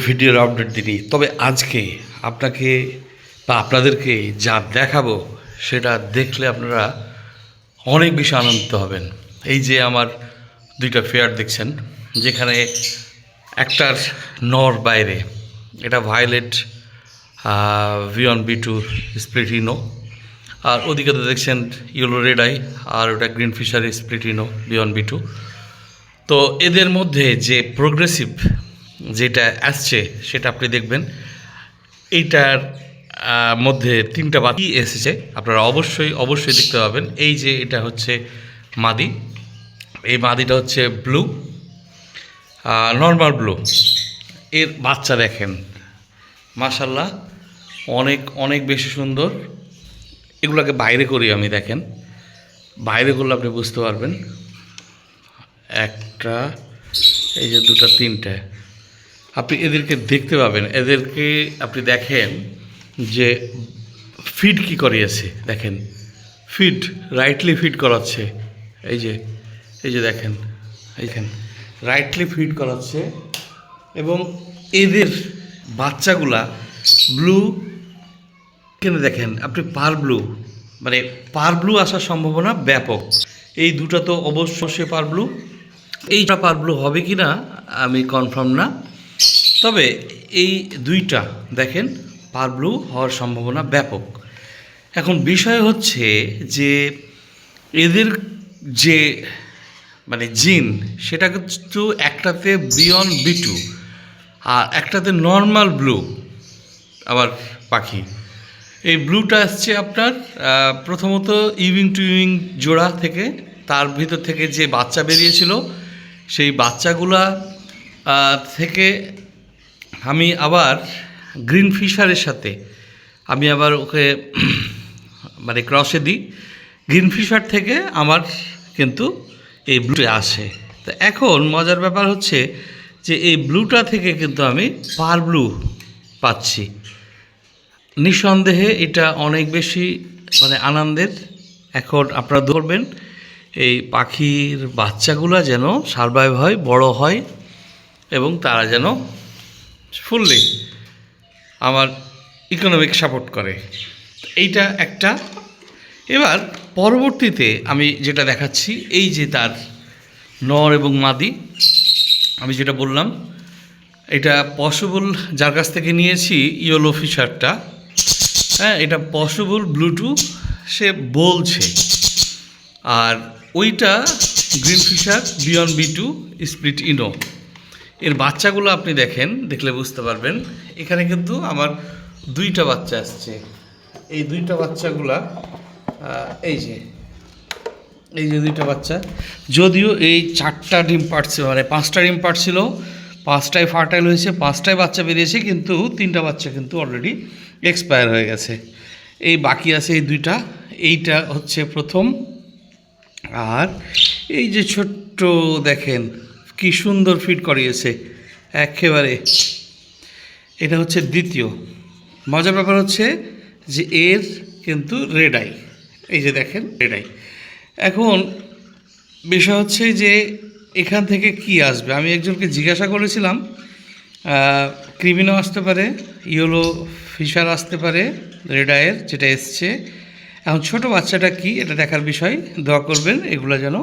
ভিডিওর আপডেট দিই, তবে আজকে আপনাকে বা আপনাদেরকে যা দেখাবো সেটা দেখলে আপনারা অনেক বেশি আনন্দিত হবেন। এই যে আমার দুইটা ফেয়ার দেখছেন, যেখানে একটার নর বাইরে, এটা ভায়োলেট V1 V2 স্প্লিটিনো, আর ওদিকে তো দেখছেন ইয়েলো রেড আই, আর ওটা গ্রিন ফিশার স্প্লিটিনো V1 V2। তো এদের মধ্যে যে প্রোগ্রেসিভ যেটা আসছে সেটা আপনি দেখবেন। এইটার মধ্যে তিনটা বাতি এসেছে, আপনারা অবশ্যই দেখতে পাবেন। এই যে এটা হচ্ছে মাদি, এই মাদিটা হচ্ছে ব্লু, নর্মাল ব্লু। এর বাচ্চা দেখেন, মাশাল্লাহ অনেক বেশি সুন্দর। এগুলোকে বাইরে করি আমি, দেখেন বাইরে করলে আপনি বুঝতে পারবেন। একটা, এই যে দুটা, তিনটা, আপনি এদেরকে দেখতে পাবেন। এদেরকে আপনি দেখেন যে ফিড কি করিয়েছে, দেখেন ফিড রাইটলি ফিড করাচ্ছে। এই যে দেখেন, এইখানে রাইটলি ফিড করাচ্ছে। এবং এদের বাচ্চাগুলা ব্লু, কেন দেখেন আপনি পার ব্লু, মানে পার ব্লু আসার সম্ভাবনা ব্যাপক। এই দুটা তো অবশ্যই পার ব্লু, এইটা পার ব্লু হবে কি না আমি কনফার্ম না, তবে এই দুইটা দেখেন পার ব্লু হওয়ার সম্ভাবনা ব্যাপক। এখন বিষয় হচ্ছে যে এদের যে মানে জিন, সেটা কিন্তু একটাতে V1 V2 আর একটাতে নর্মাল ব্লু আবার পাখি। এই ব্লুটা আসছে আপনার প্রথমত ইভিং টু ইভিং জোড়া থেকে, তার ভিতর থেকে যে বাচ্চা বেরিয়েছিল সেই বাচ্চাগুলা থেকে আমি আবার গ্রিন ফিশারের সাথে আমি আবার ওকে মানে ক্রসে দিই। গ্রিন ফিশার থেকে আমার কিন্তু এই ব্লুটা আসে। তো এখন মজার ব্যাপার হচ্ছে যে এই ব্লুটা থেকে কিন্তু আমি পার ব্লু পাচ্ছি। নিঃসন্দেহে এটা অনেক বেশি মানে আনন্দের। এখন আপনারা ধরবেন এই পাখির বাচ্চাগুলো যেন সারভাইভ হয়, বড় হয়, এবং তারা যেন ফুললি আমার ইকোনমিক সাপোর্ট করে। এইটা একটা। এবার পরবর্তীতে আমি যেটা দেখাচ্ছি, এই যে তার নর এবং মাদি, আমি যেটা বললাম এটা পসিবল, যার কাছ থেকে নিয়েছি ইয়েলো ফিশারটা, হ্যাঁ এটা পসিবল ব্লুটু সে বলছে। আর ওইটা green fisher V1 V2 split ইনো। এর বাচ্চাগুলো আপনি দেখলে বুঝতে পারবেন। এখানে কিন্তু আমার দুইটা বাচ্চা আসছে। এই দুইটা বাচ্চাগুলা এই যে দুইটা বাচ্চা, যদিও এই 4টা ডিম পাড়ছিল, মানে 5টা ডিম পাড়ছিল, 5টায় ফার্টাইল হয়েছে, 5টায় বাচ্চা বেরিয়েছে, কিন্তু 3টা বাচ্চা কিন্তু অলরেডি এক্সপায়ার হয়ে গেছে। এই বাকি আছে এই দুইটা। এইটা হচ্ছে প্রথম, আর এই যে ছোট্ট দেখেন কি সুন্দর ফিট করিয়েছে একেবারে, এটা হচ্ছে দ্বিতীয়। মজার ব্যাপার হচ্ছে যে এর কিন্তু রেড আই, এই যে দেখেন রেড আই। এখন বিষয় হচ্ছে যে এখান থেকে কি আসবে, আমি একজনকে জিজ্ঞাসা করেছিলাম, ক্রিমিনো আসতে পারে, ইয়েলো ফিশার আসতে পারে রেড আইয়ের যেটা এসছে। এখন ছোট বাচ্চাটা কি এটা দেখার বিষয়, দোয়া করবেন এগুলো যেন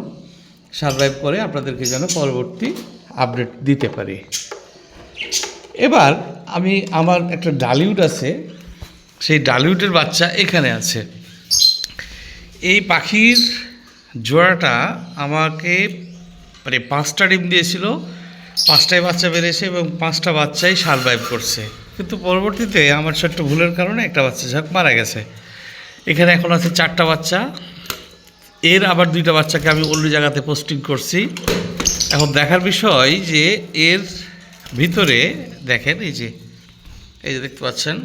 সারভাইভ করে, আপনাদেরকে যেন পরবর্তী আপডেট দিতে পারি। এবার আমি আমার একটা ডালিউড আছে, সেই ডালিউডের বাচ্চা এখানে আছে। এই পাখির জোড়াটা আমাকে মানে 5টা ডিম দিয়েছিল, 5টায় বাচ্চা বেরিয়েছে এবং 5টা বাচ্চাই সারভাইভ করছে। কিন্তু পরবর্তীতে আমার ছোট্ট ভুলের কারণে একটা বাচ্চা ঝাঁক মারা গেছে। এখানে এখন আছে 4টা বাচ্চা। এর আবার 2টা বাচ্চাকে আমি অন্য জায়গাতে পোস্টিং করছি। এখন দেখার বিষয় যে এর ভিতরে দেখেন, এই যে দেখতে পাচ্ছেন,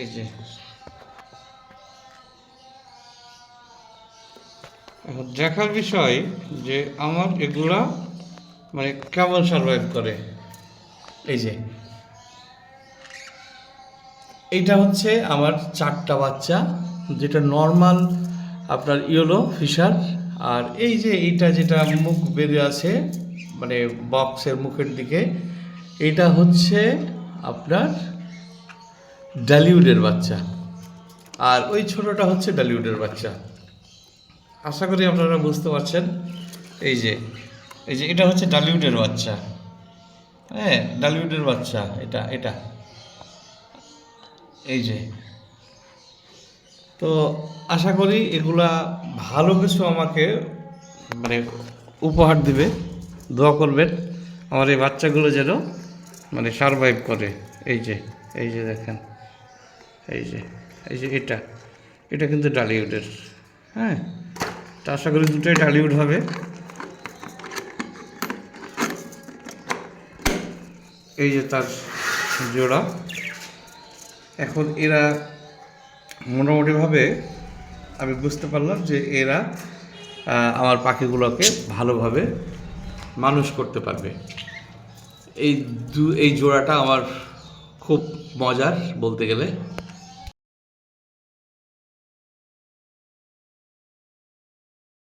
এই যে এখন দেখার বিষয় যে আমার এগুলা মানে কেমন সারভাইভ করে। এই যে এইটা হচ্ছে আমার 4টা বাচ্চা, যেটা নর্মাল আপনার ইয়েলো ফিশার। আর এই যে এইটা যেটা মুখ বেরিয়ে আছে মানে বক্সের মুখের দিকে। এটা হচ্ছে আপনার ডালিউডের বাচ্চা, আর ওই ছোটটা হচ্ছে ডালিউডের বাচ্চা। আশা করি আপনারা বুঝতে পারছেন। এই যে এটা হচ্ছে ডালিউডের বাচ্চা, হ্যাঁ ডালিউডের বাচ্চা এটা এটা এই যে। তো আশা করি এগুলা ভালো কিছু আমাকে মানে উপহার দিবে। দোয়া করবেন আমার এই বাচ্চাগুলো যেন মানে সারভাইভ করে। এই যে দেখেন, এই যে এটা কিন্তু ডালিউডের, হ্যাঁ। তো আশা করি দুটোই ডালিউড হবে। এই যে তার জোড়া। এখন এরা মোটামুটিভাবে আমি বুঝতে পারলাম যে এরা আমার পাখিগুলোকে ভালোভাবে মানুষ করতে পারবে। এই জোড়াটা আমার খুব মজার বলতে গেলে।